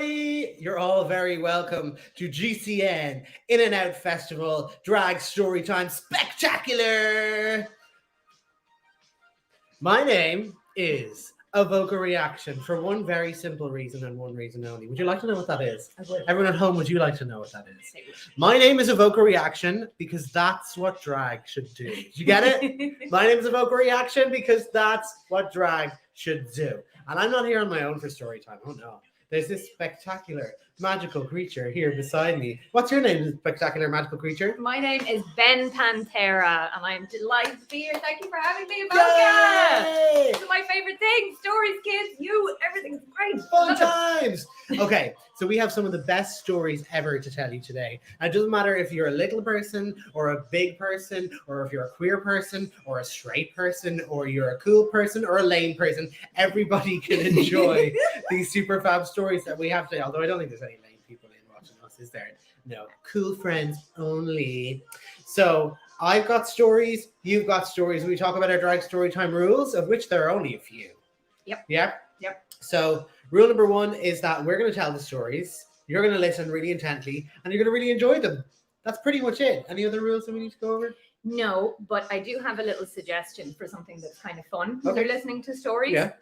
everybody! You're all very welcome to GCN In and Out Festival Drag Storytime Spectacular! My name is Avoca Reaction for one very simple reason and one reason only. Would you like to know what that is? Everyone at home, would you like to know what that is? My name is Avoca Reaction because that's what drag should do. Did you get it? My name is Avoca Reaction because that's what drag should do. And I'm not here on my own for story time. Oh no. There's this spectacular magical creature here beside me. What's your name, spectacular magical creature? My name is Panthera, and I'm delighted to be here. Thank you for having me, Avoca. This is my favorite thing. Stories, kids, everything's great. Fun times. Okay, so we have some of the best stories ever to tell you today. And it doesn't matter if you're a little person or a big person, or if you're a queer person or a straight person, or you're a cool person or a lame person. Everybody can enjoy these super fab stories that we have today. Although I don't think there's any lame people in watching us, is there? No, cool friends only. So I've got stories, you've got stories. We talk about our drag story time rules, of which there are only a few. Yep. Yeah? Yep. So rule number one is that we're going to tell the stories, you're going to listen really intently, and you're going to really enjoy them. That's pretty much it. Any other rules that we need to go over? No, but I do have a little suggestion for something that's kind of fun when you're listening to stories. Yeah.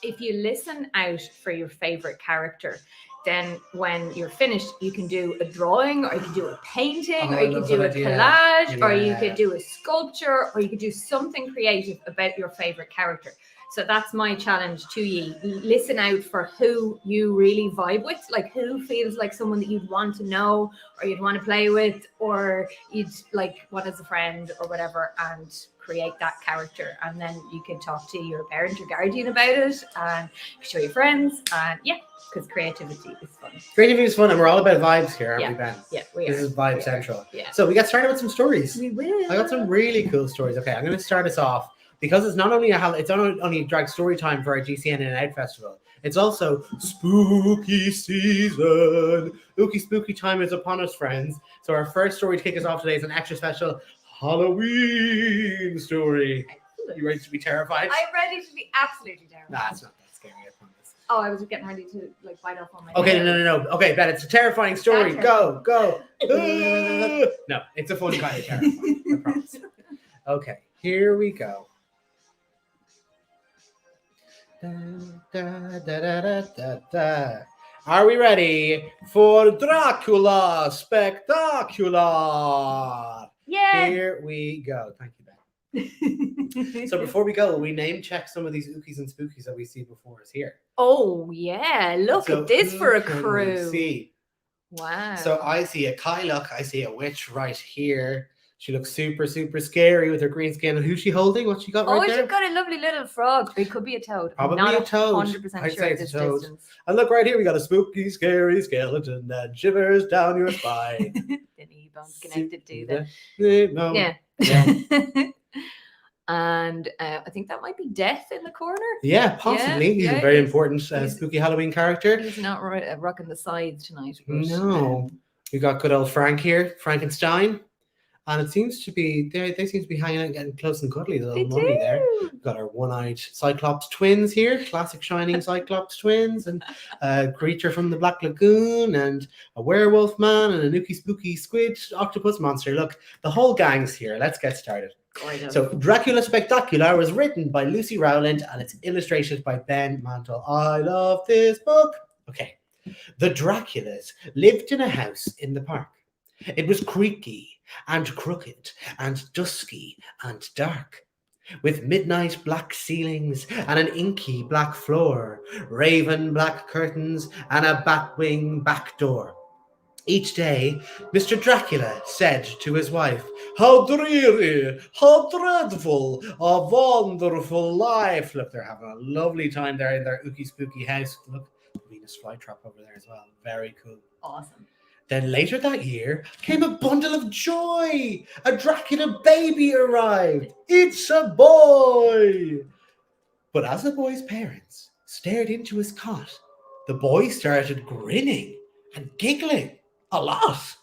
If you listen out for your favorite character, then when you're finished, you can do a drawing, or you can do a painting, or you can do a collage, or you could do a sculpture, or you could do something creative about your favorite character. So that's my challenge to you. Listen out for who you really vibe with, like who feels like someone that you'd want to know, or you'd want to play with, or you'd like want as a friend or whatever, and create that character. And then you can talk to your parent or guardian about it, and show your friends, and because creativity is fun. Creativity is fun, and we're all about vibes here, aren't we, Ben? Yeah, we are. This is Vibe Central. Yeah. So we got started with some stories. We will. I got some really cool stories. Okay, I'm going to start us off because it's not only drag story time for our GCN In and Out Festival. It's also spooky season. Spooky time is upon us, friends. So our first story to kick us off today is an extra special Halloween story. Excellent. You ready to be terrified? I'm ready to be absolutely terrified. Nah, it's not that scary, I promise. Oh, I was getting ready to bite off on my Okay, head. no. Okay, Ben, it's a terrifying story. Okay. Go. No, it's a fun kind of terrifying, I promise. Okay, here we go. Are we ready for Dracula Spectacular? Yeah. Here we go. Thank you, Ben. So before we go, we name check some of these ookies and spookies that we see before us here. Oh yeah, look at this for a crew. See? Wow. So I see a Kylock, I see a witch right here. She looks super, super scary with her green skin. And who's she holding? What's she got right there? She's got a lovely little frog. It could be a toad. Probably not a toad. 100% I'd sure say at it's this a toad. distance. And look right here, we got a spooky, scary skeleton that shivers down your spine. The knee bone's connected to the... Yeah. And I think that might be Death in the corner. Yeah, possibly. He's a very important he's spooky Halloween character. He's not rocking the sides tonight. But, No. We got good old Frank here, Frankenstein. And it seems to be, they seem to be hanging out, getting close and cuddly, the little mummy there. We've got our one-eyed Cyclops twins here, classic shining Cyclops twins, and a creature from the Black Lagoon, and a werewolf man, and a nookie spooky squid octopus monster. Look, the whole gang's here. Let's get started. So Dracula Spectacular was written by Lucy Rowland, and it's illustrated by Ben Mantle. I love this book. Okay. The Draculas lived in a house in the park. It was creaky and crooked and dusky and dark, with midnight black ceilings and an inky black floor, raven black curtains and a batwing back door. Each day, Mr. Dracula said to his wife, "How dreary, how dreadful, a wonderful life." Look, they're having a lovely time there in their ooky spooky house. Look, the Venus flytrap over there as well. Very cool. Awesome. Then later that year came a bundle of joy. A Dracula baby arrived. It's a boy. But as the boy's parents stared into his cot, the boy started grinning and giggling a lot.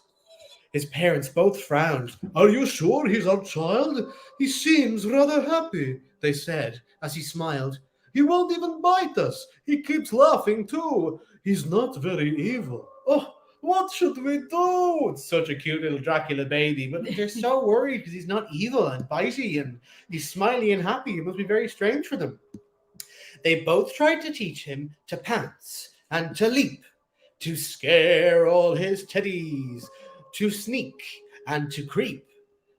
His parents both frowned. "Are you sure he's our child? He seems rather happy," they said as he smiled. "He won't even bite us. He keeps laughing too. He's not very evil. Oh, what should we do? It's such a cute little Dracula baby, but they're so worried because he's not evil and bitey and he's smiley and happy. It must be very strange for them. They both tried to teach him to pounce and to leap, to scare all his teddies, to sneak and to creep.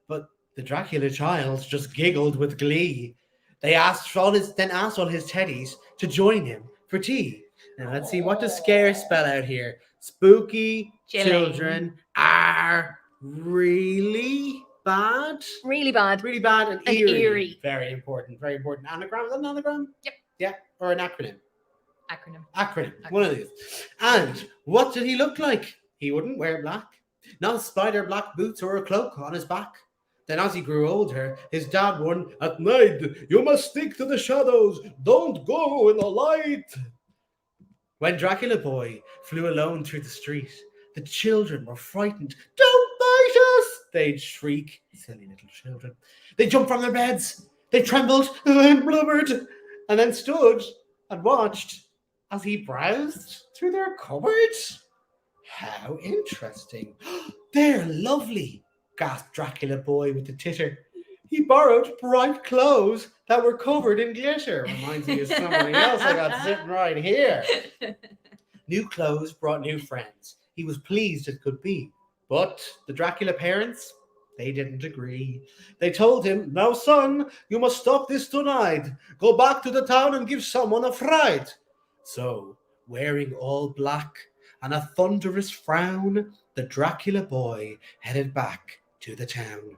But the Dracula child just giggled with glee. They asked all his teddies to join him for tea. Now let's see, what does scare spell out here? Spooky children are really bad. Really bad. Really bad and And eerie. eerie. Very important. Very important. Anagram? Is that an anagram? Yep. Yeah. Or an acronym? Acronym. One of these. And what did he look like? He wouldn't wear black. Not spider black boots or a cloak on his back. Then as he grew older, his dad warned, "At night, you must stick to the shadows. Don't go in the light." When Dracula boy flew alone through the street, the children were frightened. "Don't bite us!" they'd shriek. Silly little children. They jumped from their beds. They trembled and blubbered, and then stood and watched as he browsed through their cupboards. How interesting. "They're lovely," gasped Dracula boy with a titter. He borrowed bright clothes that were covered in glitter. Reminds me of somebody else I got sitting right here. New clothes brought new friends. He was pleased as could be. But the Dracula parents, they didn't agree. They told him, "Now, son, you must stop this tonight. Go back to the town and give someone a fright." So, wearing all black and a thunderous frown, the Dracula boy headed back to the town.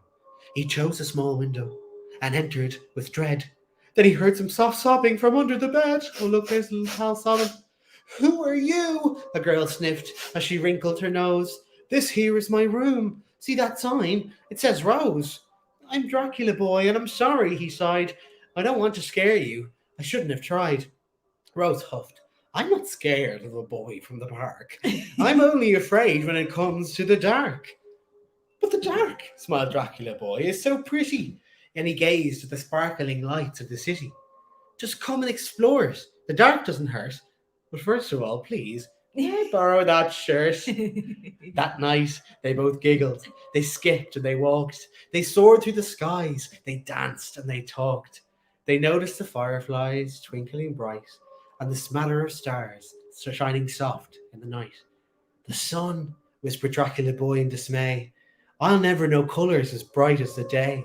He chose a small window and entered with dread. Then he heard some soft sobbing from under the bed. Oh, look, there's little pal sobbing. "Who are you?" a girl sniffed as she wrinkled her nose. "This here is my room. See that sign? It says Rose." "I'm Dracula boy, and I'm sorry," he sighed. "I don't want to scare you. I shouldn't have tried." Rose huffed. "I'm not scared of a boy from the park. I'm only afraid when it comes to the dark." "But the dark," smiled Dracula boy, "is so pretty." And he gazed at the sparkling lights of the city. "Just come and explore it. The dark doesn't hurt. But first of all, please, may I borrow that shirt?" That night, they both giggled. They skipped and they walked. They soared through the skies. They danced and they talked. They noticed the fireflies twinkling bright and the smatter of stars shining soft in the night. "The sun," whispered Dracula boy in dismay. "I'll never know colours as bright as the day."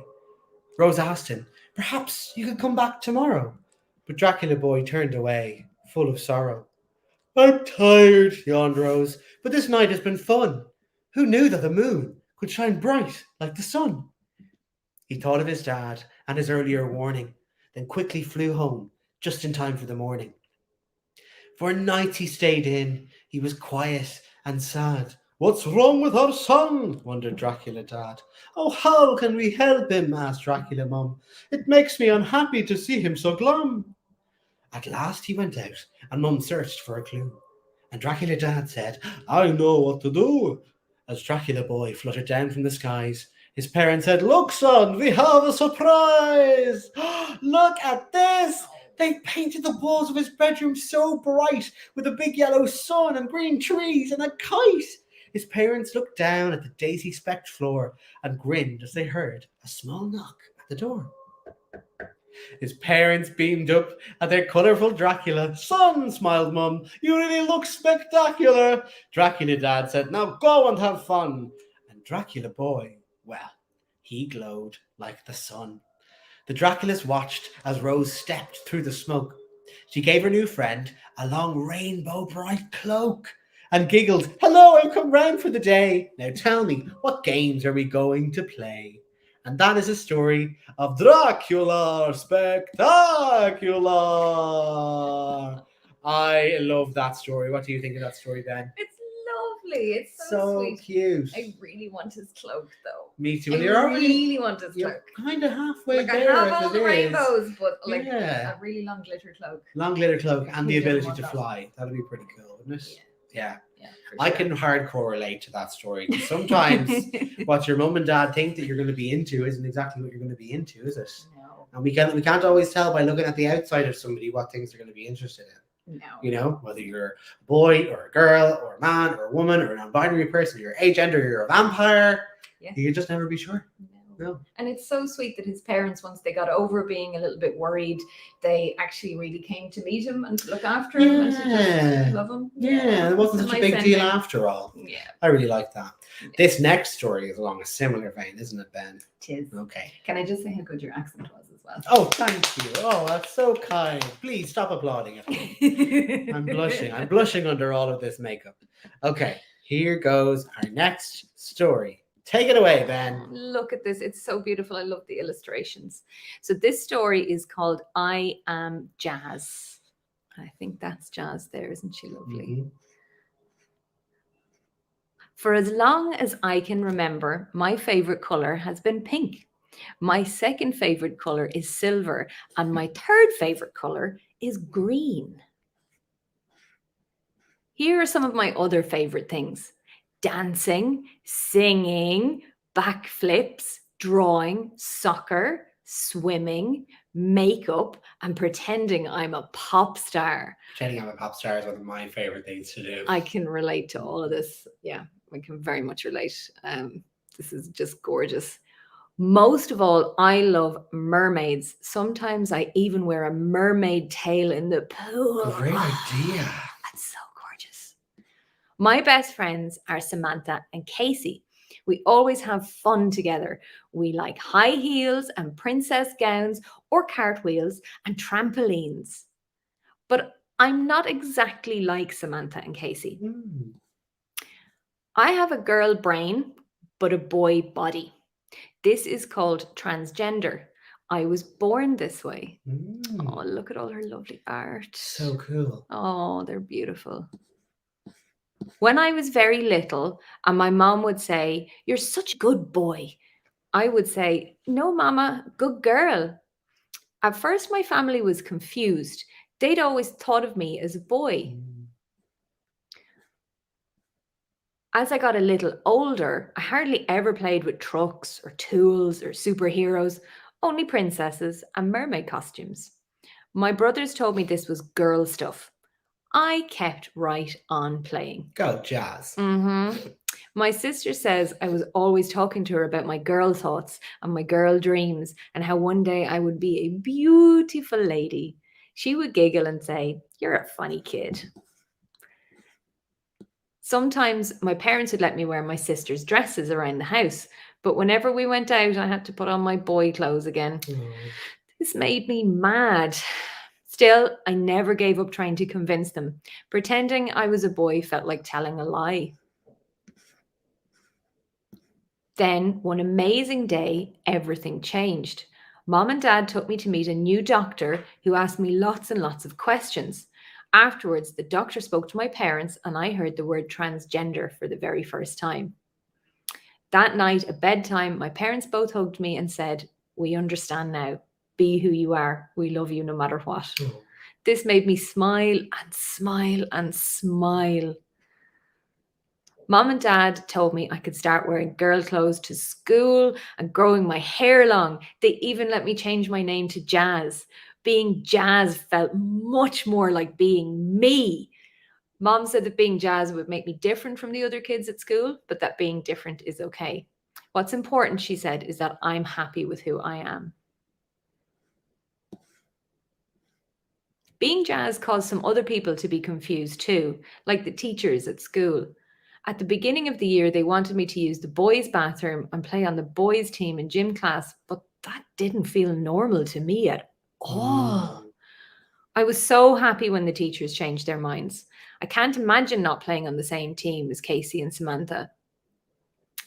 Rose asked him, "Perhaps you could come back tomorrow?" But Dracula boy turned away, full of sorrow. "I'm tired," yawned Rose, "but this night has been fun. Who knew that the moon could shine bright like the sun?" He thought of his dad and his earlier warning, then quickly flew home, just in time for the morning. For nights he stayed in. He was quiet and sad. "What's wrong with our son?" wondered Dracula dad. "Oh, how can we help him?" asked Dracula mum. "It makes me unhappy to see him so glum." At last he went out, and mum searched for a clue. And Dracula dad said, "I know what to do." As Dracula boy fluttered down from the skies, his parents said, "Look, son, we have a surprise." "Look at this." They painted the walls of his bedroom so bright, with a big yellow sun and green trees and a kite. His parents looked down at the daisy-specked floor and grinned as they heard a small knock at the door. His parents beamed up at their colourful Dracula. "Son," smiled mum, "you really look spectacular." Dracula dad said, "Now go and have fun." And Dracula boy, well, he glowed like the sun. The Draculas watched as Rose stepped through the smoke. She gave her new friend a long rainbow bright cloak and giggled, "Hello, I've come round for the day. Now tell me, what games are we going to play?" And that is the story of Dracula Spectacular. I love that story. What do you think of that story, Ben? It's lovely. It's so sweet. Cute. I really want his cloak, though. Me too. I really want his You're cloak. kind of halfway Like, there. I have all the rainbows, but like Yeah. a really long glitter cloak. Long glitter cloak and the You don't ability want to that. fly. That'd be pretty cool, wouldn't it? Yeah. For I sure. can hardcore relate to that story. Sometimes what your mum and dad think that you're going to be into isn't exactly what you're going to be into, is it? No. And we can't always tell by looking at the outside of somebody what things they're going to be interested in. No. You know, whether you're a boy or a girl or a man or a woman or a non-binary person, you're agender, you're a vampire. Yeah. You can just never be sure. No. And it's so sweet that his parents, once they got over being a little bit worried, they actually really came to meet him and to look after him and to just love him. Yeah, it wasn't such a big deal after all. Yeah. I really like that. Yeah. This next story is along a similar vein, isn't it, Ben? It is. Okay. Can I just say how good your accent was as well? Oh, thank you. Oh, that's so kind. Please stop applauding it. I'm blushing. I'm blushing under all of this makeup. Okay, here goes our next story. Take it away, Ben. Look at this. It's so beautiful. I love the illustrations. So this story is called I Am Jazz. I think that's Jazz there. Isn't she lovely? Mm-hmm. For as long as I can remember, my favorite color has been pink. My second favorite color is silver. And my third favorite color is green. Here are some of my other favorite things. Dancing, singing, backflips, drawing, soccer, swimming, makeup, and pretending I'm a pop star. Pretending I'm a pop star is one of my favorite things to do. I can relate to all of this. Yeah, I can very much relate. This is just gorgeous. Most of all, I love mermaids. Sometimes I even wear a mermaid tail in the pool. Great idea. That's so gorgeous. My best friends are Samantha and Casey. We always have fun together. We like high heels and princess gowns or cartwheels and trampolines. But I'm not exactly like Samantha and Casey. I have a girl brain, but a boy body. This is called transgender. I was born this way. Oh, look at all her lovely art. So cool. Oh, they're beautiful. When I was very little and my mom would say, "You're such a good boy," I would say, "No, Mama, good girl." At first, my family was confused. They'd always thought of me as a boy. As I got a little older, I hardly ever played with trucks or tools or superheroes, only princesses and mermaid costumes. My brothers told me this was girl stuff. I kept right on playing. Go, Jazz. My sister says I was always talking to her about my girl thoughts and my girl dreams and how one day I would be a beautiful lady. She would giggle and say, "You're a funny kid." Sometimes my parents would let me wear my sister's dresses around the house, but whenever we went out, I had to put on my boy clothes again. This made me mad. Still, I never gave up trying to convince them. Pretending I was a boy felt like telling a lie. Then, one amazing day, everything changed. Mom and Dad took me to meet a new doctor who asked me lots and lots of questions. Afterwards, the doctor spoke to my parents and I heard the word transgender for the very first time. That night at bedtime, my parents both hugged me and said, "We understand now. Be who you are. We love you no matter what." This made me smile and smile and smile. Mom and Dad told me I could start wearing girl clothes to school and growing my hair long. They even let me change my name to Jazz. Being Jazz felt much more like being me. Mom said that being Jazz would make me different from the other kids at school, but that being different is okay. What's important, she said, is that I'm happy with who I am. Being Jazz caused some other people to be confused too, like the teachers at school. At the beginning of the year, they wanted me to use the boys' bathroom and play on the boys' team in gym class, but that didn't feel normal to me at all. I was so happy when the teachers changed their minds. I can't imagine not playing on the same team as Casey and Samantha.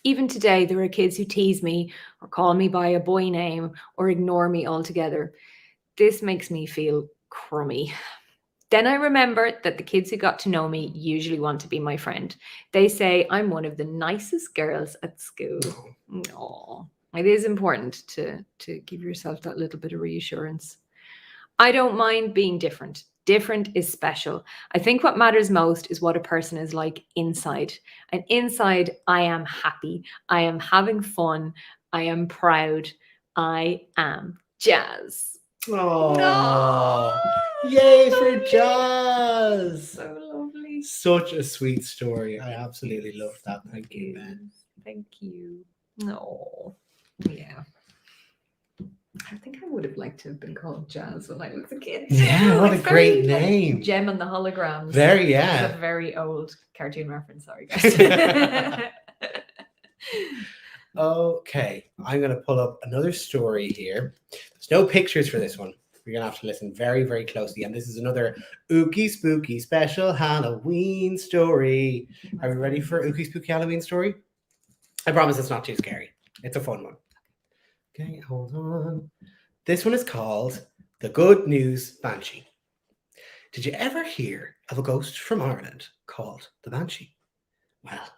Even today, there are kids who tease me or call me by a boy name or ignore me altogether. This makes me feel crummy. Then I remember that the kids who got to know me usually want to be my friend. They say I'm one of the nicest girls at school. Aww. It is important to give yourself that little bit of reassurance. I don't mind being different. Different is special. I think what matters most is what a person is like inside. And inside, I am happy. I am having fun. I am proud. I am Jazz. Oh, Yay for Jazz! So lovely. Such a sweet story. I absolutely love that. Thank you, Ben. Thank you. No. Yeah. I think I would have liked to have been called Jazz when I was a kid. Yeah, what a It's great very, name. Gem and the Holograms. Very, It's yeah. a very old cartoon reference. Sorry, guys. Okay, I'm going to pull up another story here. There's no pictures for this one. You're going to have to listen very, very closely. And this is another Ookie Spooky special Halloween story. Are you ready for Ookie Spooky Halloween story? I promise it's not too scary. It's a fun one. Okay, hold on. This one is called The Good News Banshee. Did you ever hear of a ghost from Ireland called the Banshee? Well,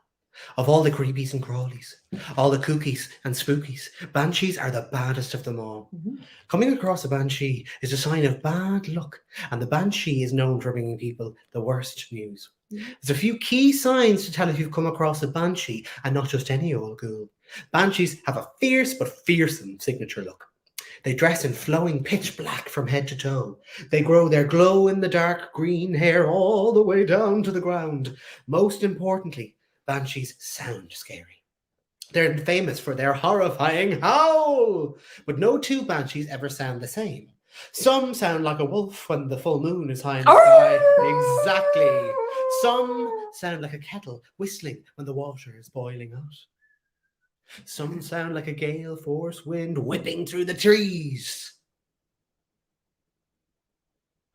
of all the creepies and crawlies, all the kookies and spookies, banshees are the baddest of them all. Mhm. Coming across a banshee is a sign of bad luck, and the banshee is known for bringing people the worst news. There's a few key signs to tell if you've come across a banshee, and not just any old ghoul. Banshees have a fierce but fearsome signature look. They dress in flowing pitch black from head to toe. They grow their glow-in-the-dark green hair all the way down to the ground. Most importantly, banshees sound scary. They're famous for their horrifying howl, but no two banshees ever sound the same. Some sound like a wolf when the full moon is high in the sky. Exactly. Some sound like a kettle whistling when the water is boiling out. Some sound like a gale force wind whipping through the trees.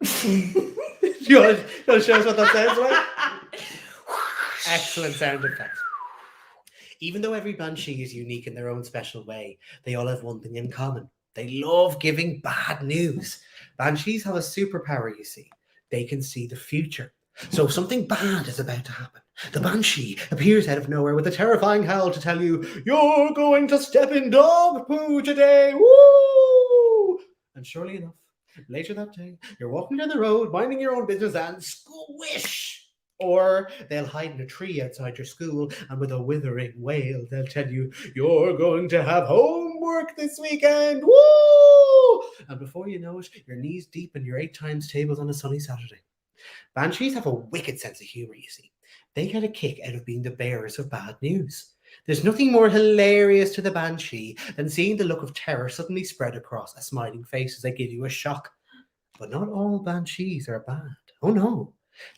You want to show us what that sounds like? Excellent sound effect. Even though every banshee is unique in their own special way, they all have one thing in common. They love giving bad news. Banshees have a superpower, you see. They can see the future. So if something bad is about to happen, the banshee appears out of nowhere with a terrifying howl to tell you, "You're going to step in dog poo today, woo!" And surely enough, later that day, you're walking down the road, minding your own business, and squish! Or they'll hide in a tree outside your school, and with a withering wail, they'll tell you, "You're going to have homework this weekend, woo!" And before you know it, you're knees deep in your 8 times tables on a sunny Saturday. Banshees have a wicked sense of humor, you see. They get a kick out of being the bearers of bad news. There's nothing more hilarious to the banshee than seeing the look of terror suddenly spread across a smiling face as they give you a shock. But not all banshees are bad. Oh no.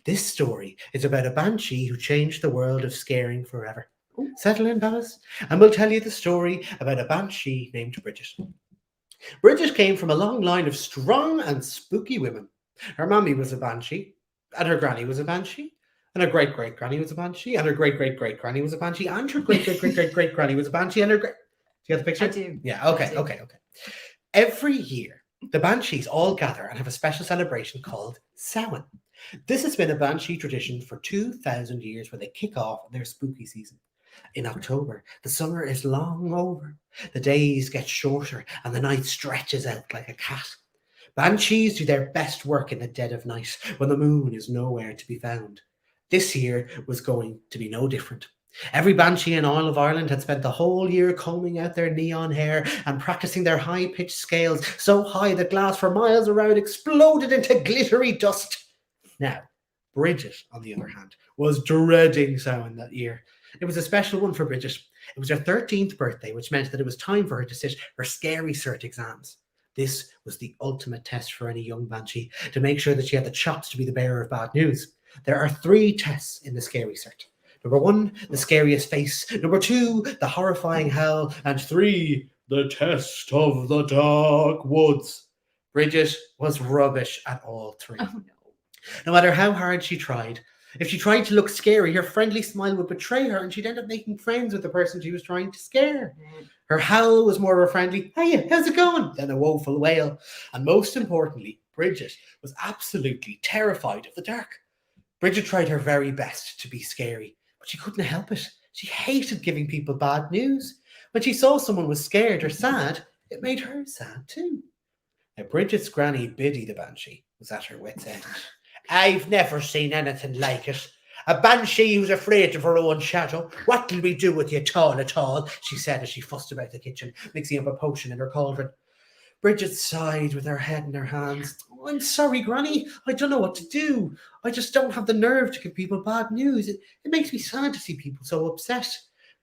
This story is about a banshee who changed the world of scaring forever. Settle in, fellas, and we'll tell you the story about a banshee named Bridget. Bridget came from a long line of strong and spooky women. Her mammy was a banshee, and her granny was a banshee, and her great-great-granny was a banshee, and her great-great-great-granny was a banshee, and her great-great-great-great-granny was a banshee, and her great... Do you have the picture? I do. Yeah, okay. Every year, the banshees all gather and have a special celebration called Samhain. This has been a banshee tradition for 2,000 years where they kick off their spooky season. In October, the summer is long over. The days get shorter and the night stretches out like a cat. Banshees do their best work in the dead of night when the moon is nowhere to be found. This year was going to be no different. Every banshee in all of Ireland had spent the whole year combing out their neon hair and practicing their high-pitched scales so high that glass for miles around exploded into glittery dust. Now, Bridget, on the other hand, was dreading Samhain that year. It was a special one for Bridget. It was her 13th birthday, which meant that it was time for her to sit her scary cert exams. This was the ultimate test for any young banshee, to make sure that she had the chops to be the bearer of bad news. There are 3 tests in the scary cert. Number 1, the scariest face. Number 2, the horrifying howl. And 3, the test of the dark woods. Bridget was rubbish at all 3. Oh, no. No matter how hard she tried, if she tried to look scary, her friendly smile would betray her and she'd end up making friends with the person she was trying to scare. Her howl was more of a friendly, "Hiya, how's it going?" than a woeful wail. And most importantly, Bridget was absolutely terrified of the dark. Bridget tried her very best to be scary, but she couldn't help it. She hated giving people bad news. When she saw someone was scared or sad, it made her sad too. Now, Bridget's granny Biddy the Banshee was at her wit's end. "I've never seen anything like it. A banshee who's afraid of her own shadow. What'll we do with you at all?" she said as she fussed about the kitchen, mixing up a potion in her cauldron. Bridget sighed with her head in her hands. Oh, I'm sorry, Granny. I don't know what to do. I just don't have the nerve to give people bad news. It makes me sad to see people so upset.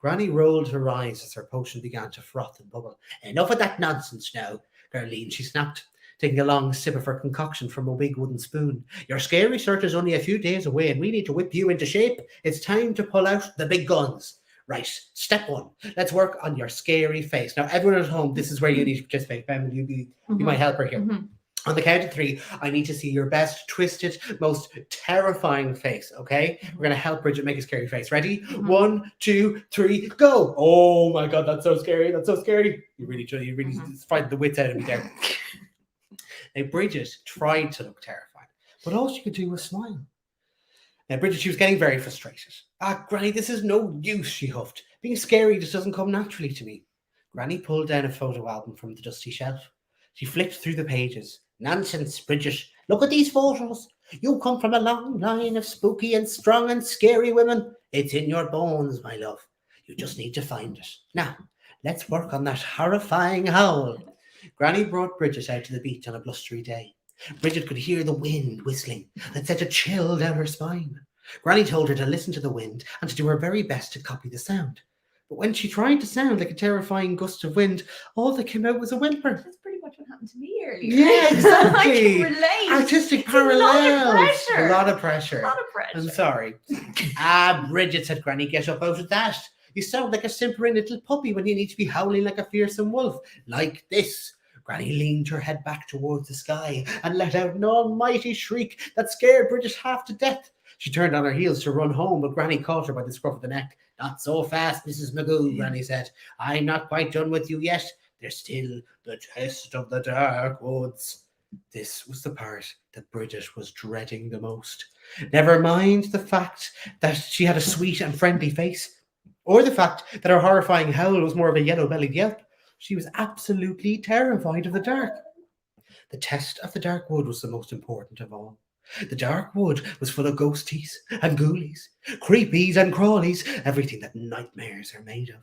Granny rolled her eyes as her potion began to froth and bubble. Enough of that nonsense now, Gerline, she snapped, taking a long sip of her concoction from a big wooden spoon. Your scary cert is only a few days away and we need to whip you into shape. It's time to pull out the big guns. Right, step one. Let's work on your scary face. Now, everyone at home, this is where you need to participate. Ben, will you be my helper here? On the count of 3, I need to see your best, twisted, most terrifying face, okay? We're going to help Bridget make a scary face. Ready? 1, 2, 3, go! Oh my God, that's so scary. That's so scary. You really frightened the wits out of me there. Now, Bridget tried to look terrified, but all she could do was smile. Now, Bridget, she was getting very frustrated. Granny, this is no use, she huffed. Being scary just doesn't come naturally to me. Granny pulled down a photo album from the dusty shelf. She flicked through the pages. Nonsense, Bridget. Look at these photos. You come from a long line of spooky and strong and scary women. It's in your bones, my love. You just need to find it. Now, let's work on that horrifying howl. Granny brought Bridget out to the beach on a blustery day. Bridget could hear the wind whistling that sent a chill down her spine. Granny told her to listen to the wind and to do her very best to copy the sound. But when she tried to sound like a terrifying gust of wind, all that came out was a whimper. That's pretty much what happened to me earlier. Yeah, exactly. I can relate. Artistic parallels. A lot of pressure. A lot of pressure. I'm sorry. Bridget, said Granny, get up out of that. You sound like a simpering little puppy when you need to be howling like a fearsome wolf. Like this. Granny leaned her head back towards the sky and let out an almighty shriek that scared Bridget half to death. She turned on her heels to run home, but Granny caught her by the scruff of the neck. Not so fast, Mrs. Magoo, Granny said. I'm not quite done with you yet. There's still the test of the dark woods. This was the part that Bridget was dreading the most. Never mind the fact that she had a sweet and friendly face, or the fact that her horrifying howl was more of a yellow-bellied yelp. She was absolutely terrified of the dark. The test of the dark wood was the most important of all. The dark wood was full of ghosties and ghoulies, creepies and crawlies, everything that nightmares are made of.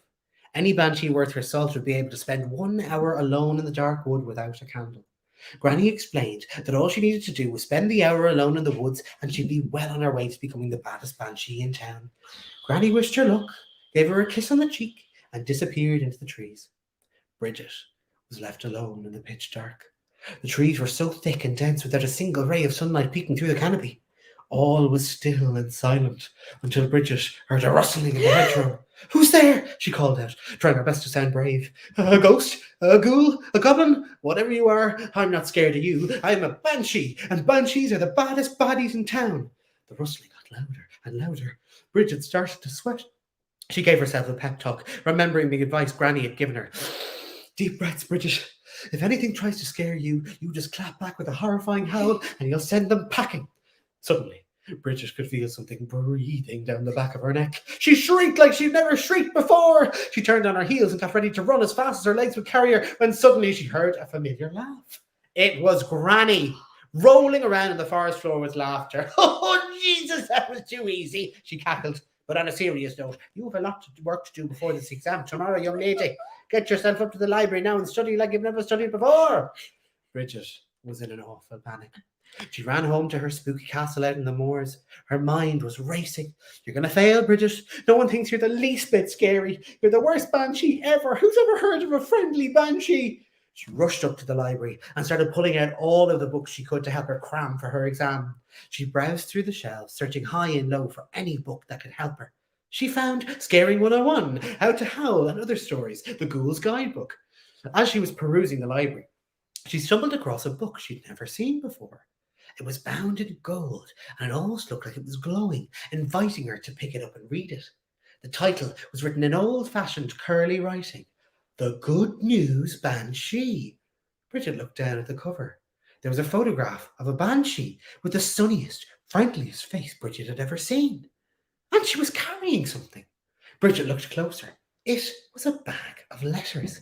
Any banshee worth her salt would be able to spend 1 hour alone in the dark wood without a candle. Granny explained that all she needed to do was spend the hour alone in the woods and she'd be well on her way to becoming the baddest banshee in town. Granny wished her luck, gave her a kiss on the cheek, and disappeared into the trees. Bridget was left alone in the pitch dark. The trees were so thick and dense without a single ray of sunlight peeking through the canopy. All was still and silent until Bridget heard a rustling in the hedgerow. Who's there? She called out, trying her best to sound brave. A ghost? A ghoul? A goblin? Whatever you are, I'm not scared of you. I'm a banshee, and banshees are the baddest baddies in town. The rustling got louder and louder. Bridget started to sweat. She gave herself a pep talk, remembering the advice Granny had given her. Deep breaths, Bridget. If anything tries to scare you, you just clap back with a horrifying howl and you'll send them packing. Suddenly, Bridget could feel something breathing down the back of her neck. She shrieked like she'd never shrieked before. She turned on her heels and got ready to run as fast as her legs would carry her when suddenly she heard a familiar laugh. It was Granny, rolling around on the forest floor with laughter. Oh, Jesus, that was too easy, she cackled. But on a serious note, you have a lot of work to do before this exam tomorrow, young lady. Get yourself up to the library now and study like you've never studied before. Bridget was in an awful panic. She ran home to her spooky castle out in the moors. Her mind was racing. You're going to fail, Bridget. No one thinks you're the least bit scary. You're the worst banshee ever. Who's ever heard of a friendly banshee? She rushed up to the library and started pulling out all of the books she could to help her cram for her exam. She browsed through the shelves, searching high and low for any book that could help her. She found Scaring 101, How to Howl, and other stories, the Ghoul's Guidebook. As she was perusing the library, she stumbled across a book she'd never seen before. It was bound in gold, and it almost looked like it was glowing, inviting her to pick it up and read it. The title was written in old-fashioned curly writing, The Good News Banshee. Bridget looked down at the cover. There was a photograph of a banshee with the sunniest, friendliest face Bridget had ever seen. And she was carrying something. Bridget looked closer. It was a bag of letters.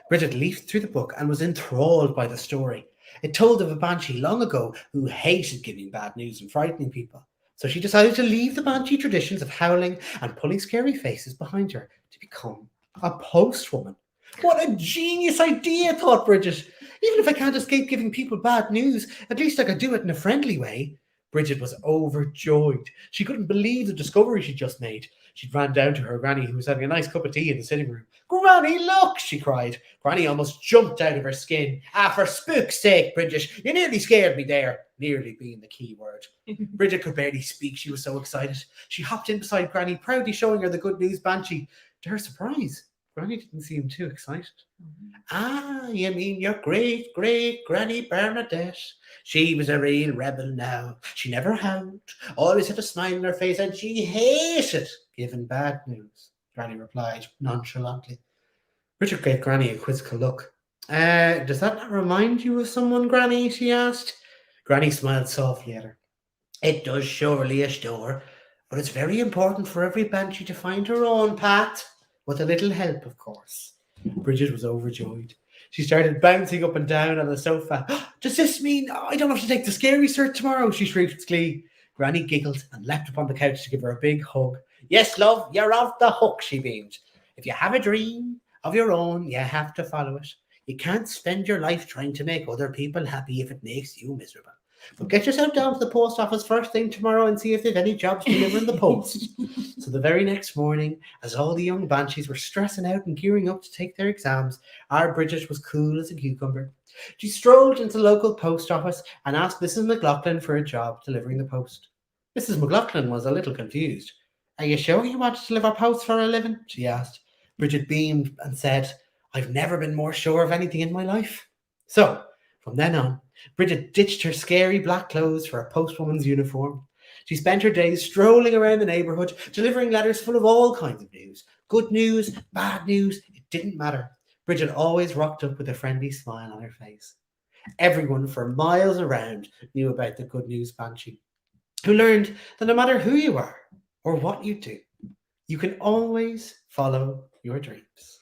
Bridget leafed through the book and was enthralled by the story. It told of a banshee long ago who hated giving bad news and frightening people. So she decided to leave the banshee traditions of howling and pulling scary faces behind her to become a postwoman. What a genius idea, thought Bridget. Even if I can't escape giving people bad news, at least I could do it in a friendly way. Bridget was overjoyed. She couldn't believe the discovery she'd just made. She ran down to her granny, who was having a nice cup of tea in the sitting room. "Granny, look!" she cried. Granny almost jumped out of her skin. "Ah, for spook's sake, Bridget, you nearly scared me there." Nearly being the key word. Bridget could barely speak. She was so excited. She hopped in beside Granny, proudly showing her the good news Banshee. To her surprise, Granny didn't seem too excited. "Ah, you mean your great Granny Bernadette? She was a real rebel now. She never howled, always had a smile on her face, and she hated giving bad news," Granny replied nonchalantly. Richard gave Granny a quizzical look. Does that not remind you of someone, Granny?" she asked. Granny smiled softly at her. "It does surely, ashore, but it's very important for every Banshee to find her own path, with a little help, of course." Bridget was overjoyed. She started bouncing up and down on the sofa. "Does this mean I don't have to take the scary cert tomorrow?" she shrieked with glee. Granny giggled and leapt upon the couch to give her a big hug. "Yes, love, you're off the hook," she beamed. "If you have a dream of your own, you have to follow it. You can't spend your life trying to make other people happy if it makes you miserable. But get yourself down to the post office first thing tomorrow and see if they've any jobs delivering the post." So the very next morning, as all the young Banshees were stressing out and gearing up to take their exams, our Bridget was cool as a cucumber. She strolled into the local post office and asked Mrs. McLaughlin for a job delivering the post. Mrs. McLaughlin was a little confused. "Are you sure you want to deliver posts for a living?" she asked. Bridget beamed and said, "I've never been more sure of anything in my life." So, from then on, Bridget ditched her scary black clothes for a postwoman's uniform. She spent her days strolling around the neighbourhood, delivering letters full of all kinds of news. Good news, bad news, it didn't matter. Bridget always rocked up with a friendly smile on her face. Everyone for miles around knew about the good news Banshee, who learned that no matter who you are or what you do, you can always follow your dreams.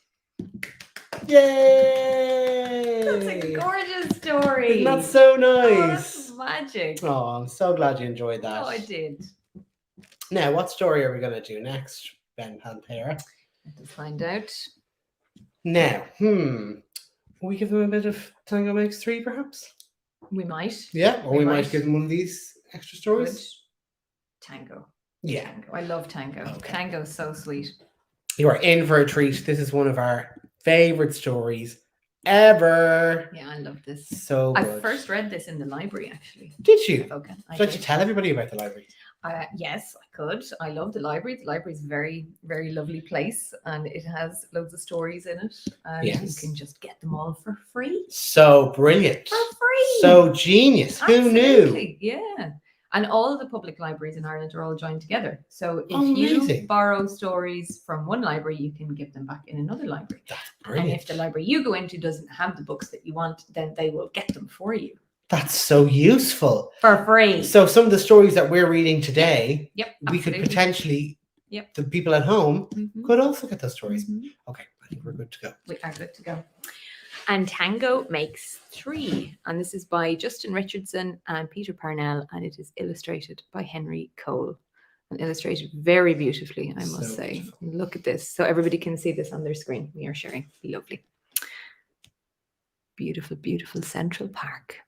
Yay! That's a gorgeous story. Isn't that so Oh, nice? that's magic. Oh, I'm so glad you enjoyed that. Oh, I did. Now, what story are we going to do next, Ben Panthera? Let's find out. Now, will we give them a bit of Tango Makes 3, perhaps? We might. Yeah, or we might give them one of these extra stories. Good. Tango. Yeah. Tango. I love Tango. Okay. Tango's so sweet. You are in for a treat. This is one of our favorite stories ever. Yeah, I love this. So good. I first read this in the library, actually. Did you? Avoca. Should you tell everybody about the library? Yes, I could. I love the library. The library is a very, very lovely place, and it has loads of stories in it. And you can just get them all for free. So brilliant. For free. So genius. Absolutely. Who knew? Yeah. And all the public libraries in Ireland are all joined together. So if Amazing. you borrow stories from one library, you can give them back in another library. That's brilliant. And if the library you go into doesn't have the books that you want, then they will get them for you. That's so useful. For free. So some of the stories that we're reading today, we could potentially, the people at home could also get those stories. Okay, I think we're good to go. We are good to go. And Tango Makes 3. And this is by Justin Richardson and Peter Parnell. And it is illustrated by Henry Cole. And illustrated very beautifully, I must say. Beautiful. Look at this. So everybody can see this on their screen. We are sharing. Lovely. Beautiful, beautiful Central Park.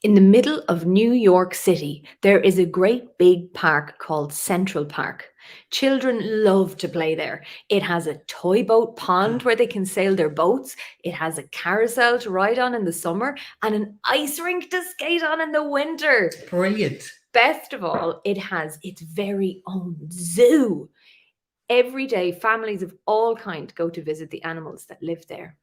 In the middle of New York City, there is a great big park called Central Park. Children love to play there. It has a toy boat pond where they can sail their boats. It has a carousel to ride on in the summer and an ice rink to skate on in the winter. Brilliant. Best of all, it has its very own zoo. Every day, families of all kinds go to visit the animals that live there.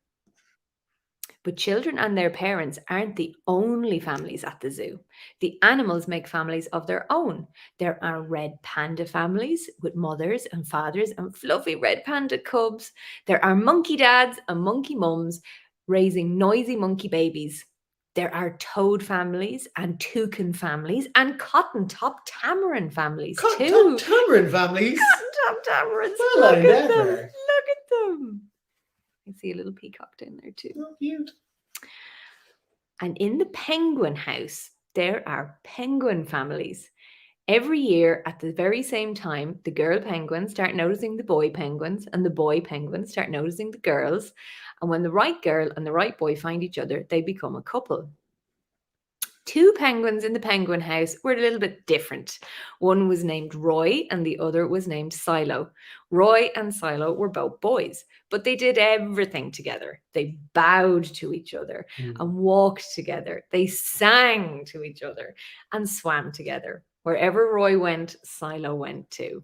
But children and their parents aren't the only families at the zoo. The animals make families of their own. There are red panda families with mothers and fathers and fluffy red panda cubs. There are monkey dads and monkey mums raising noisy monkey babies. There are toad families and toucan families and cotton-top tamarin families too. Cotton-top tamarin families? Cotton-top tamarins. Well, Look at them. Look at them. You see a little peacock down there too. Oh, cute. And in the penguin house, there are penguin families. Every year at the very same time, the girl penguins start noticing the boy penguins, and the boy penguins start noticing the girls. And when the right girl and the right boy find each other, they become a couple. 2 penguins in the penguin house were a little bit different. One was named Roy and the other was named Silo. Roy and Silo were both boys, but they did everything together. They bowed to each other and walked together. They sang to each other and swam together. Wherever Roy went, Silo went too.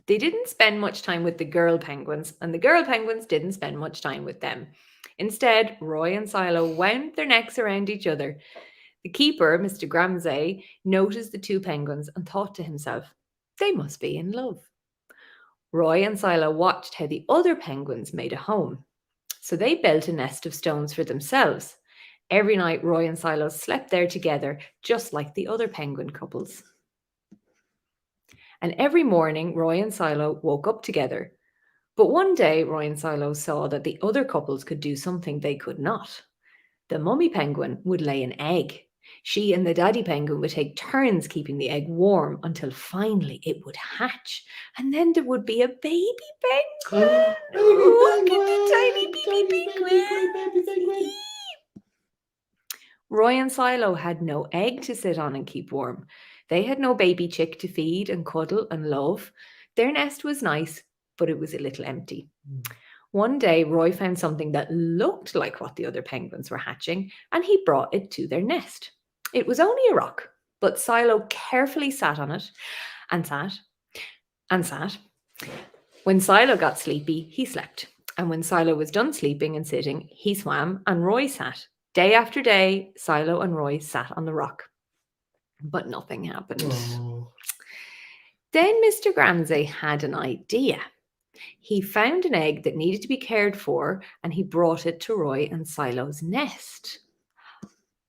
They didn't spend much time with the girl penguins, and the girl penguins didn't spend much time with them. Instead, Roy and Silo wound their necks around each other. The keeper, Mr. Gramsay, noticed the 2 penguins and thought to himself, they must be in love. Roy and Silo watched how the other penguins made a home. So they built a nest of stones for themselves. Every night, Roy and Silo slept there together, just like the other penguin couples. And every morning, Roy and Silo woke up together. But one day, Roy and Silo saw that the other couples could do something they could not. The mummy penguin would lay an egg. She and the daddy penguin would take turns keeping the egg warm until finally it would hatch. And then there would be a baby penguin. Look at the tiny baby penguin. Roy and Silo had no egg to sit on and keep warm. They had no baby chick to feed and cuddle and love. Their nest was nice, but it was a little empty. One day, Roy found something that looked like what the other penguins were hatching, and he brought it to their nest. It was only a rock, but Silo carefully sat on it and sat and sat. When Silo got sleepy, he slept. And when Silo was done sleeping and sitting, he swam and Roy sat. Day after day, Silo and Roy sat on the rock. But nothing happened. Then Mr. Gramsay had an idea. He found an egg that needed to be cared for, and he brought it to Roy and Silo's nest.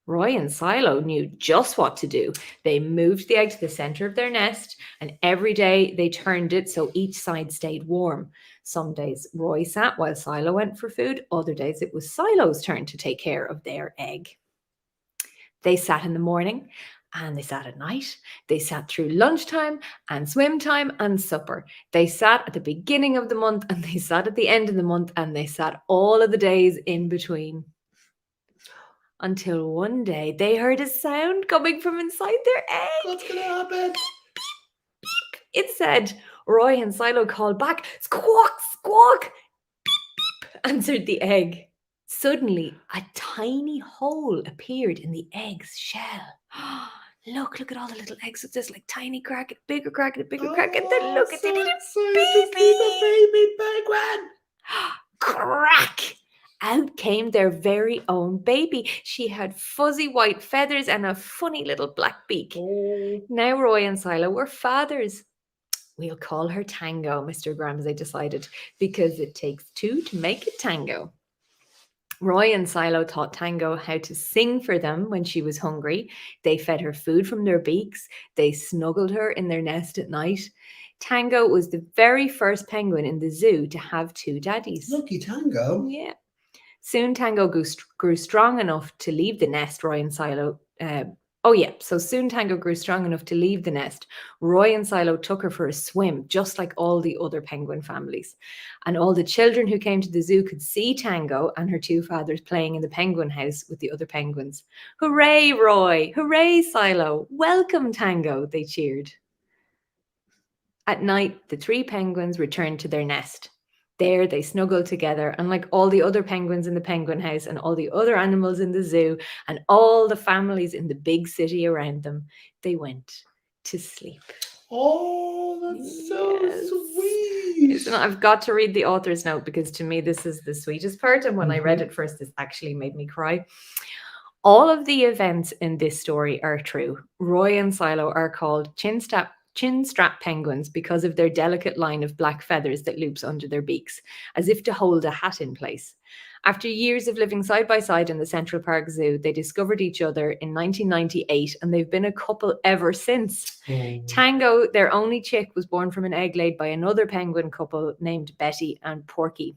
Roy and Silo knew just what to do. They moved the egg to the center of their nest, and every day they turned it so each side stayed warm. Some days Roy sat while Silo went for food. Other days it was Silo's turn to take care of their egg. They sat in the morning and they sat at night. They sat through lunchtime and swim time and supper. They sat at the beginning of the month and they sat at the end of the month, and they sat all of the days in between. Until one day they heard a sound coming from inside their egg. What's going to happen? Beep, beep, beep. It said. Roy and Silo called back. Squawk, squawk. Beep, beep, answered the egg. Suddenly, a tiny hole appeared in the egg's shell. Look at all the little eggs. It's just like tiny crack, a bigger crack, and a bigger crack. And then look at the little baby penguin. Crack! Out came their very own baby. She had fuzzy white feathers and a funny little black beak. Now Roy and Silo were fathers. We'll call her Tango, Mr. Gramsay decided, because it takes 2 to make a tango. Roy and Silo taught Tango how to sing for them when she was hungry. They fed her food from their beaks. They snuggled her in their nest at night. Tango was the very first penguin in the zoo to have 2 daddies. Lucky Tango. Yeah. Soon Tango grew strong enough to leave the nest. Soon Tango grew strong enough to leave the nest. Roy and Silo took her for a swim, just like all the other penguin families. And all the children who came to the zoo could see Tango and her 2 fathers playing in the penguin house with the other penguins. Hooray, Roy! Hooray, Silo! Welcome, Tango! They cheered. At night, the 3 penguins returned to their nest. There they snuggled together, and like all the other penguins in the penguin house and all the other animals in the zoo and all the families in the big city around them, they went to sleep. Oh, that's so sweet. Isn't it? I've got to read the author's note because to me this is the sweetest part, and when I read it first, this actually made me cry. All of the events in this story are true. Roy and Silo are called chin-strap penguins because of their delicate line of black feathers that loops under their beaks, as if to hold a hat in place. After years of living side by side in the Central Park Zoo, they discovered each other in 1998, and they've been a couple ever since. Tango, their only chick, was born from an egg laid by another penguin couple named Betty and Porky.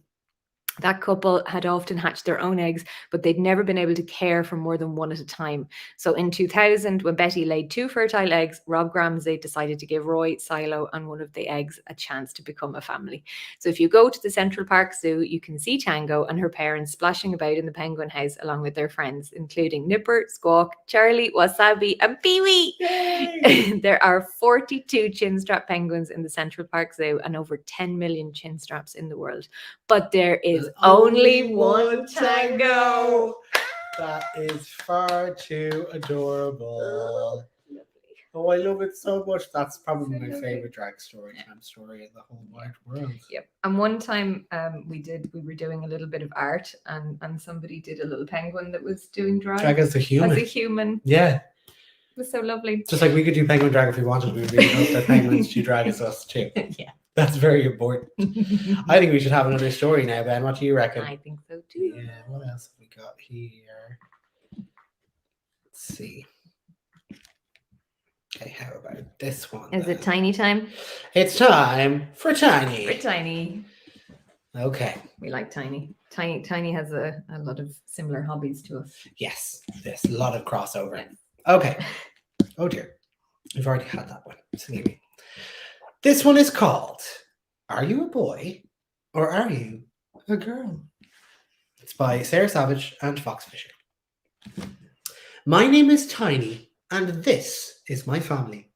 That couple had often hatched their own eggs, but they'd never been able to care for more than one at a time. So in 2000, when Betty laid 2 fertile eggs, Rob Ramsay decided to give Roy, Silo, and one of the eggs a chance to become a family. So if you go to the Central Park Zoo, you can see Tango and her parents splashing about in the penguin house along with their friends, including Nipper, Squawk, Charlie, Wasabi, and Pee-wee. There are 42 chinstrap penguins in the Central Park Zoo and over 10 million chinstraps in the world. But there is only one Tango. That is far too adorable. Oh, I love it so much. That's probably my favorite drag Storytime story in the whole wide world. Yep. And one time we were doing a little bit of art and somebody did a little penguin that was doing drag as a human. As a human. Yeah. It was so lovely. Just like we could do penguin drag if we wanted. We would really hope that penguins do drag as us too. Yeah. That's very important. I think we should have another story now, Ben. What do you reckon? I think so too. Yeah, what else have we got here? Let's see. Okay, how about this one? Is it tiny time? It's time for Tiny. For Tiny. Okay. We like Tiny. Tiny has a lot of similar hobbies to us. Yes, there's a lot of crossover. Yes. Okay. Oh dear. We've already had that one. So anyway. This one is called, Are You a Boy or Are You a Girl? It's by Sarah Savage and Fox Fisher. My name is Tiny, and this is my family.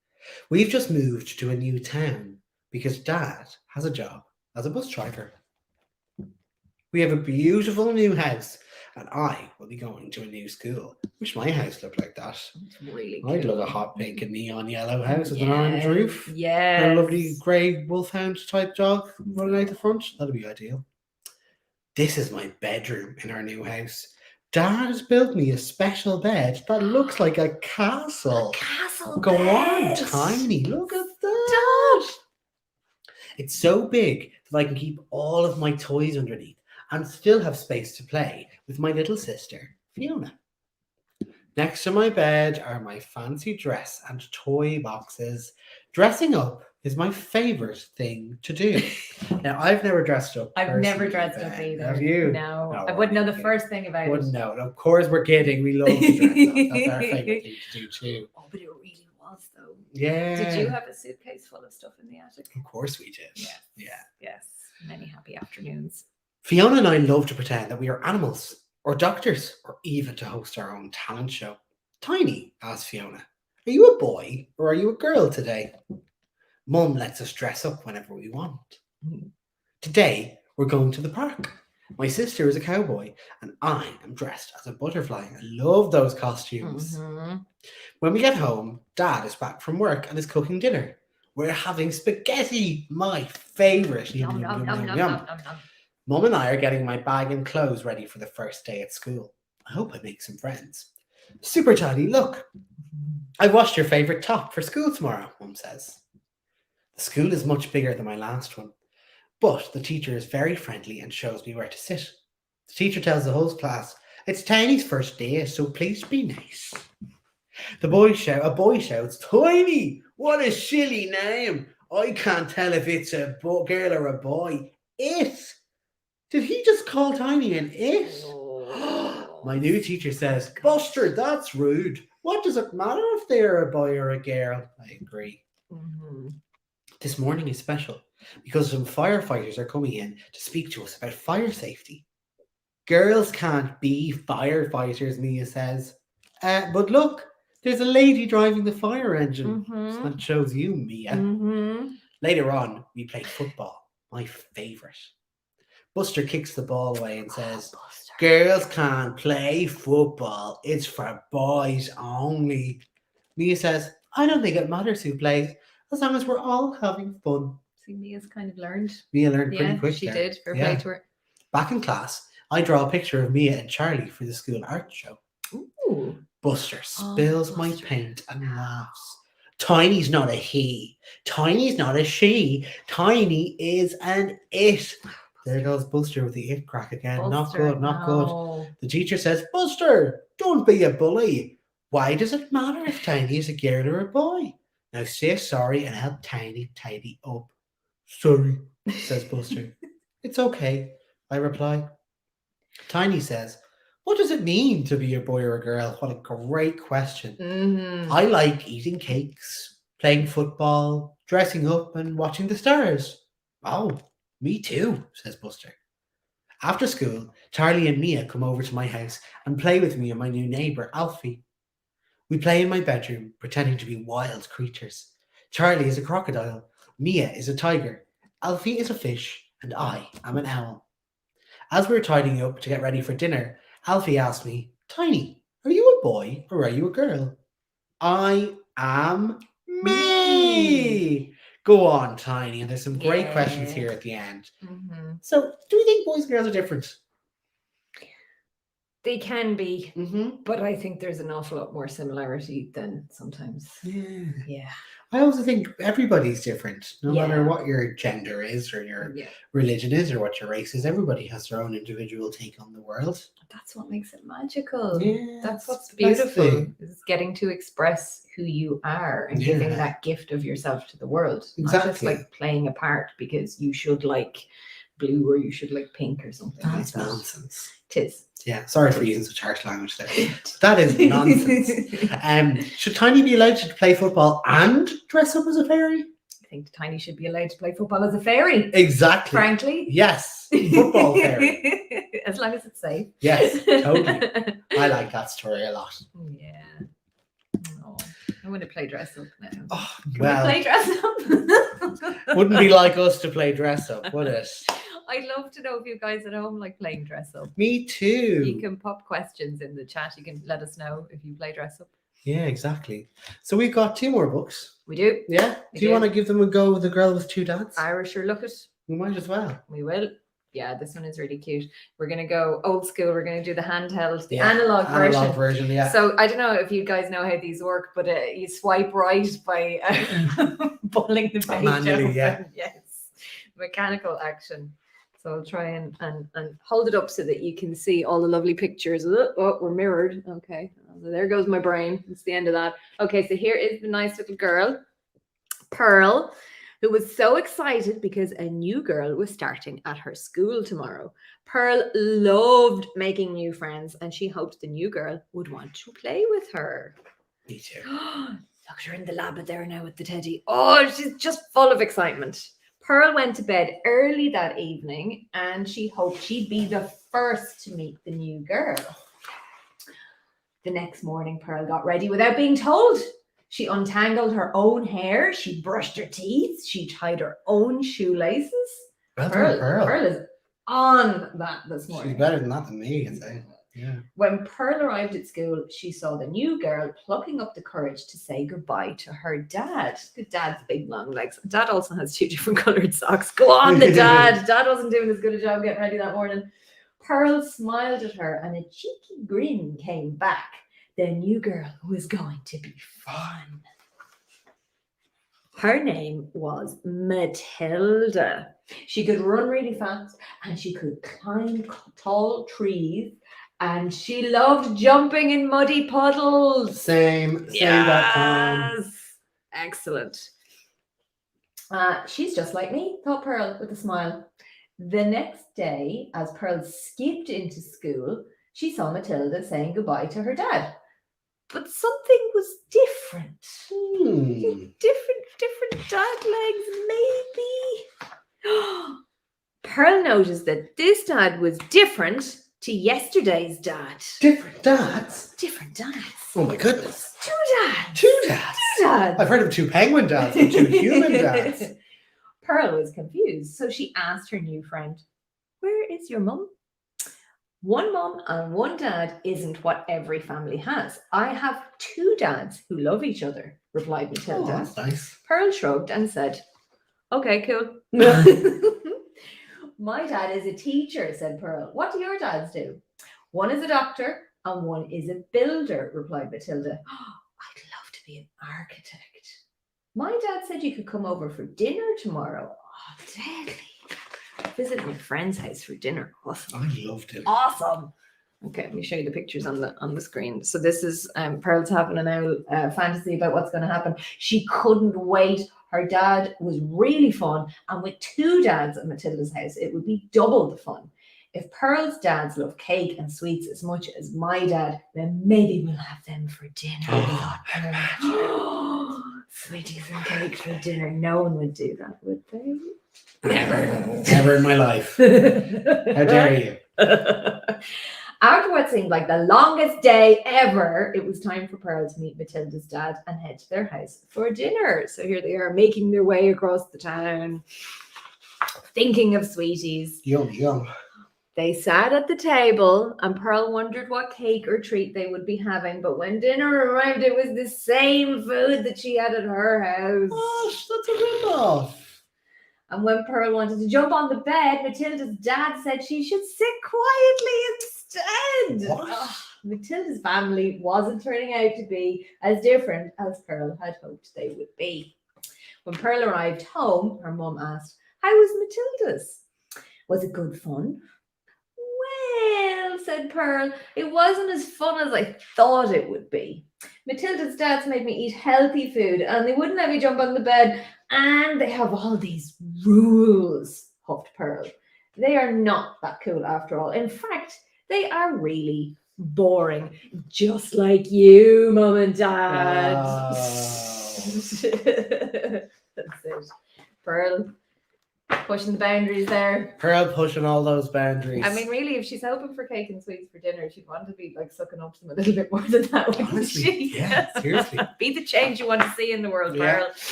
We've just moved to a new town because Dad has a job as a bus driver. We have a beautiful new house, and I will be going to a new school. Wish my house looked like that. It's really cool. I'd love a hot pink and neon yellow house with an orange roof. Yeah. And a lovely grey wolfhound type dog running out the front. That'd be ideal. This is my bedroom in our new house. Dad has built me a special bed that looks like a castle. A castle Go bed. on, Tiny. Look at that. It's so big that I can keep all of my toys underneath and still have space to play with my little sister, Fiona. Next to my bed are my fancy dress and toy boxes. Dressing up is my favorite thing to do. Now, I've never dressed up. I've never dressed up either. Have you? No. I wouldn't know the first thing about it. Wouldn't know. Of course, we're kidding. We love to dress up. That's our favorite thing to do too. Oh, but it really was though. Yeah. Did you have a suitcase full of stuff in the attic? Of course we did. Yes. Yeah. Yes. Many happy afternoons. Fiona and I love to pretend that we are animals or doctors or even to host our own talent show. Tiny, asked Fiona, are you a boy or are you a girl today? Mum lets us dress up whenever we want. Today, we're going to the park. My sister is a cowboy and I am dressed as a butterfly. I love those costumes. Mm-hmm. When we get home, Dad is back from work and is cooking dinner. We're having spaghetti, my favourite. Yum, yum, yum, yum, yum, yum. Mum and I are getting my bag and clothes ready for the first day at school. I hope I make some friends. Super Tiny, look. I washed your favourite top for school tomorrow, Mum says. The school is much bigger than my last one, but the teacher is very friendly and shows me where to sit. The teacher tells the whole class, it's Tiny's first day, so please be nice. A boy shouts, Tiny, what a silly name. I can't tell if it's a girl or a boy. It. Did he just call Tiny an it? Oh. My new teacher says, Buster, that's rude. What does it matter if they're a boy or a girl? I agree. Mm-hmm. This morning is special because some firefighters are coming in to speak to us about fire safety. Girls can't be firefighters, Mia says. But look, there's a lady driving the fire engine. Mm-hmm. So that shows you, Mia. Mm-hmm. Later on, we played football, my favourite. Buster kicks the ball away and says, girls can't play football. It's for boys only. Mia says, I don't think it matters who plays, as long as we're all having fun. See, Mia's kind of learned. Mia learned pretty quick. She there. did. Fair play to her. Back in class, I draw a picture of Mia and Charlie for the school art show. Ooh. Buster spills my paint and laughs. Tiny's not a he. Tiny's not a she. Tiny is an it. There goes Buster with the it crack again. Buster, not good. The teacher says, Buster, don't be a bully. Why does it matter if Tiny is a girl or a boy? Now say sorry and help Tiny tidy up. Sorry, says Buster. It's okay. I reply. Tiny says, what does it mean to be a boy or a girl? What a great question. Mm-hmm. I like eating cakes, playing football, dressing up, and watching the stars. Oh, me too, says Buster. After school, Charlie and Mia come over to my house and play with me and my new neighbour, Alfie. We play in my bedroom, pretending to be wild creatures. Charlie is a crocodile, Mia is a tiger, Alfie is a fish, and I am an owl. As we were tidying up to get ready for dinner, Alfie asked me, Tiny, are you a boy or are you a girl? I am me. Go on, Tiny. And there's some great questions here at the end. Mm-hmm. So, do you think boys and girls are different? They can be, Mm-hmm. but I think there's an awful lot more similarity than sometimes. Yeah. I also think everybody's different, no matter what your gender is or your religion is or what your race is. Everybody has their own individual take on the world. That's what makes it magical. Yeah, that's what's beautiful, is getting to express who you are and giving that gift of yourself to the world. Not just like playing a part because you should like blue or you should like pink or something. That's nonsense. It is. Yeah, sorry for using such harsh language there. That is nonsense. Should Tiny be allowed to play football and dress up as a fairy? I think Tiny should be allowed to play football as a fairy. Exactly. Frankly. Yes. Football fairy. As long as it's safe. Yes, totally. I like that story a lot. Yeah. Oh, I want to play dress up now. Oh, Can we play dress up? Wouldn't be like us to play dress up, would it? I'd love to know if you guys at home like playing dress up. Me too. You can pop questions in the chat. You can let us know if you play dress up. Yeah, exactly. So we've got 2 more books. We do. Yeah? Do you want to give them a go with The Girl with Two Dads? Irish or look it. We might as well. We will. Yeah, this one is really cute. We're going to go old school. We're going to do the handheld, the analog version. Yeah. So I don't know if you guys know how these work, but you swipe right by pulling the page manually, over. yeah. Yes. Mechanical action. So I'll try and hold it up so that you can see all the lovely pictures. Oh, we're mirrored. Okay. So there goes my brain. It's the end of that. Okay, so here is the nice little girl, Pearl, who was so excited because a new girl was starting at her school tomorrow. Pearl loved making new friends and she hoped the new girl would want to play with her. Me too. Look at her in the lab there now with the teddy. Oh, she's just full of excitement. Pearl went to bed early that evening and she hoped she'd be the first to meet the new girl. The next morning, Pearl got ready without being told. She untangled her own hair. She brushed her teeth. She tied her own shoelaces. Pearl is on that this morning. She's better than that than me, I'd say. Yeah. When Pearl arrived at school, she saw the new girl plucking up the courage to say goodbye to her dad. The dad's big long legs. Dad also has 2 different coloured socks. Go on, the dad. Dad wasn't doing as good a job getting ready that morning. Pearl smiled at her and a cheeky grin came back. The new girl was going to be fun. Her name was Matilda. She could run really fast and she could climb tall trees. And she loved jumping in muddy puddles. Same. Yes. Excellent. She's just like me, thought Pearl with a smile. The next day, as Pearl skipped into school, she saw Matilda saying goodbye to her dad. But something was different. Different dad legs, maybe. Pearl noticed that this dad was different to yesterday's dad. Different dads? Different dads. Oh my goodness. 2 dads. 2 dads? 2 dads. I've heard of 2 penguin dads, but 2 human dads. Pearl was confused, so she asked her new friend, "Where is your mum?" "1 mum and 1 dad isn't what every family has. I have 2 dads who love each other," replied Matilda. Oh, that's nice. Pearl shrugged and said, "Okay, cool." "My dad is a teacher," said Pearl. "What do your dads do?" "1 is a doctor and 1 is a builder," replied Matilda. "I'd love to be an architect." "My dad said you could come over for dinner tomorrow." "Oh, deadly. Visit my friend's house for dinner." Awesome. I loved it. Awesome. Okay, let me show you the pictures on the screen. So this is Pearl's having a fantasy about what's going to happen. She couldn't wait. Her dad was really fun, and with 2 dads at Matilda's house, it would be double the fun. If Pearl's dads love cake and sweets as much as my dad, then maybe we'll have them for dinner. Sweeties and cake for dinner. No one would do that, would they? Never in my life. How dare you? After what seemed like the longest day ever, it was time for Pearl to meet Matilda's dad and head to their house for dinner. So here they are, making their way across the town, thinking of sweeties. Yum, yum. They sat at the table, and Pearl wondered what cake or treat they would be having. But when dinner arrived, it was the same food that she had at her house. Gosh, that's a rip-off. And when Pearl wanted to jump on the bed, Matilda's dad said she should sit quietly instead. What? Matilda's family wasn't turning out to be as different as Pearl had hoped they would be. When Pearl arrived home, her mum asked, "How was Matilda's? Was it good fun?" "Well," said Pearl, "it wasn't as fun as I thought it would be. Matilda's dads made me eat healthy food and they wouldn't let me jump on the bed, and they have all these rules," huffed Pearl. "They are not that cool after all. In fact, they are really boring, just like you, Mum and Dad." Wow. That's it. Pearl pushing the boundaries there. Pearl pushing all those boundaries. I mean, really, if she's hoping for cake and sweets for dinner, she'd want to be like sucking up to them a little bit more than that, wouldn't Honestly, she? yeah, seriously. Be the change you want to see in the world, Yeah.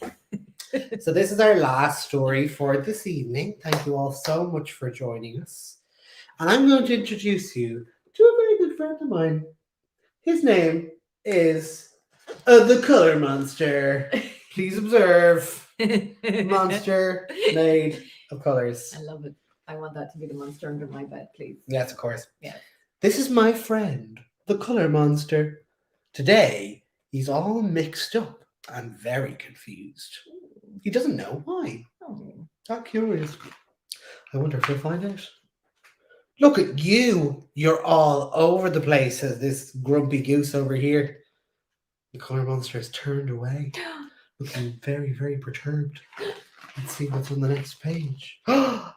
Pearl. So this is our last story for this evening. Thank you all so much for joining us. And I'm going to introduce you to a very good friend of mine. His name is the Colour Monster. Please observe. Monster made of colours. I love it. I want that to be the monster under my bed, please. Yes, of course. Yeah. This is my friend, the Colour Monster. Today, he's all mixed up and very confused. He doesn't know why. Oh. Not curious. I wonder if he'll find out. Look at you. You're all over the place as this grumpy goose over here. The Colour Monster has turned away, looking very, very perturbed. Let's see what's on the next page. Oh,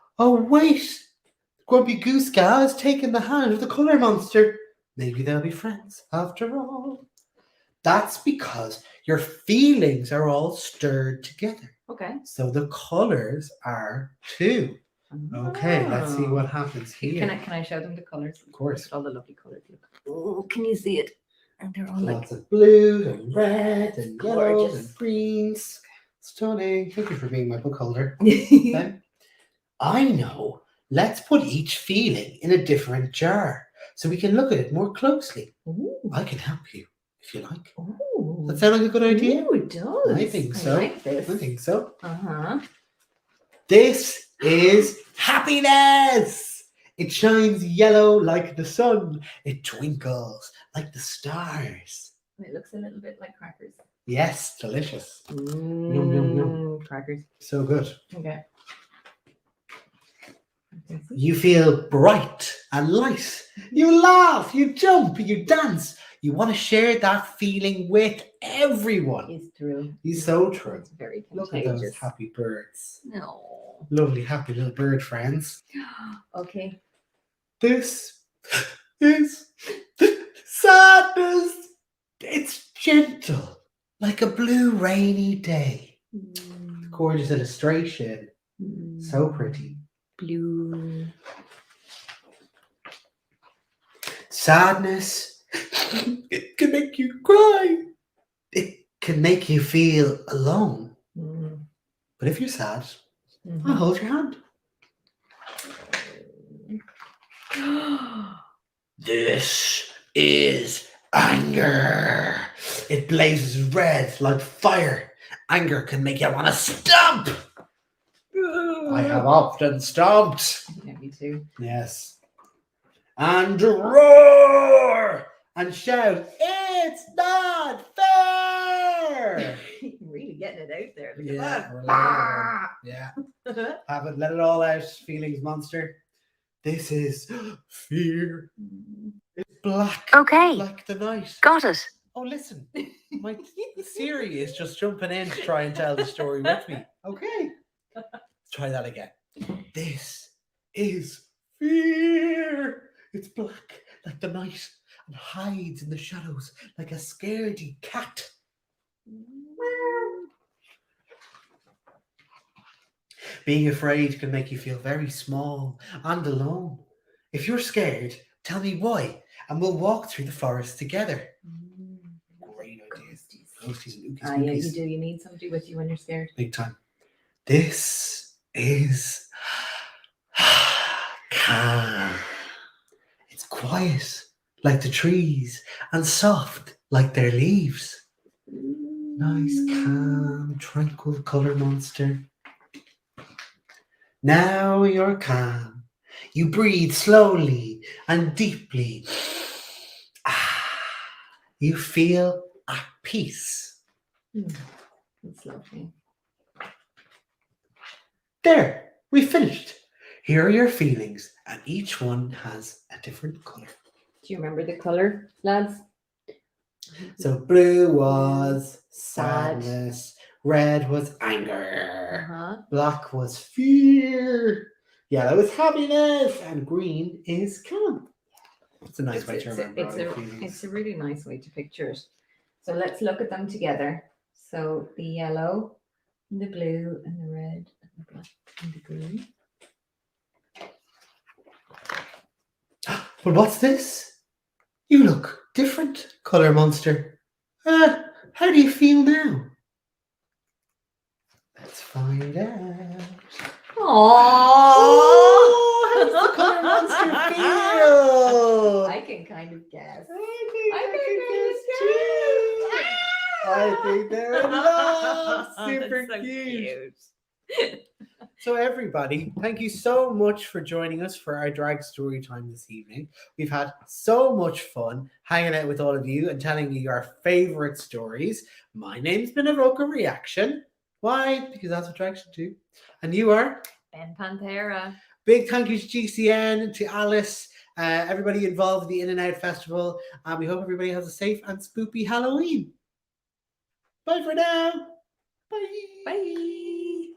wait! The grumpy goose gal has taken the hand of the Colour Monster. Maybe they'll be friends after all. That's because your feelings are all stirred together. Okay. So the colours are too. Okay, let's see what happens here. Can I show them the colours? Of course. All the lovely colours. Oh, can you see it? And they're all like Lots of blue and red and yellows gorgeous. and greens. Stunning. Thank you for being my book holder. gorgeous. Okay. I know. Let's put each feeling in a different jar so we can look at it more closely. Ooh. I can help you if you like. Ooh. That sound like a good idea? Ooh, it does. I think so. I like this. I think so. Uh-huh. This is happiness. It shines yellow like the sun. It twinkles like the stars. It looks a little bit like crackers. Yes, delicious. Yum, yum, yum. Crackers. So good. Okay. You feel bright and light. You laugh, you jump, you dance. You want to share that feeling with everyone. It's true. It's so true. It's very Look at contagious. those happy birds. No. Lovely, happy little bird friends. Okay. This is sadness. It's gentle, like a blue rainy day. Gorgeous illustration. So pretty. Blue. Sadness, it can make you cry. It can make you feel alone. But if you're sad, I'll hold your hand. This is anger. It blazes red like fire. Anger can make you want to stomp. I have often stomped. Yeah, me too. Yes. And roar and shout, "It's not fair!" You're really getting it out there. Look Yeah, at we're that. Yeah. Yeah. Have it, let it all out, feelings monster. This is fear. It's black. Okay, Like the night. got it. Oh, listen. My Siri is just jumping in to try and tell the story with me. Okay. Let's try that again. This is fear. It's black like the night and hides in the shadows like a scaredy cat. Being afraid can make you feel very small and alone. If you're scared, tell me why, and we'll walk through the forest together. Great idea. Ghosties and ookies. Yeah, you do. You need somebody with you when you're scared. Big time. This is calm. It's quiet like the trees and soft like their leaves. Nice, calm, tranquil color monster. Now you're calm. You breathe slowly and deeply. You feel at peace. That's lovely. There, we finished. Here are your feelings, and each one has a different color. Do you remember the color, lads? So blue was sadness, red was anger, black was fear, yellow is happiness, and green is calm. It's a nice way to remember. It's a really nice way to picture it. So let's look at them together. So the yellow, and the blue, and the red, and the black, and the green. But what's this? You look different, color monster. How do you feel now? Let's find out. Oh, how does the color monster feel? I can kind of guess. I think they're in love. Super so cute. So everybody, thank you so much for joining us for our drag story time this evening. We've had so much fun hanging out with all of you and telling you our favorite stories. My name's been Avoca Reaction. Why? Because that's what drag should do. And you are? Ben Panthera. Big thank you to GCN, to Alice, everybody involved in the In and Out Festival. And we hope everybody has a safe and spoopy Halloween. Bye for now. Bye. Bye.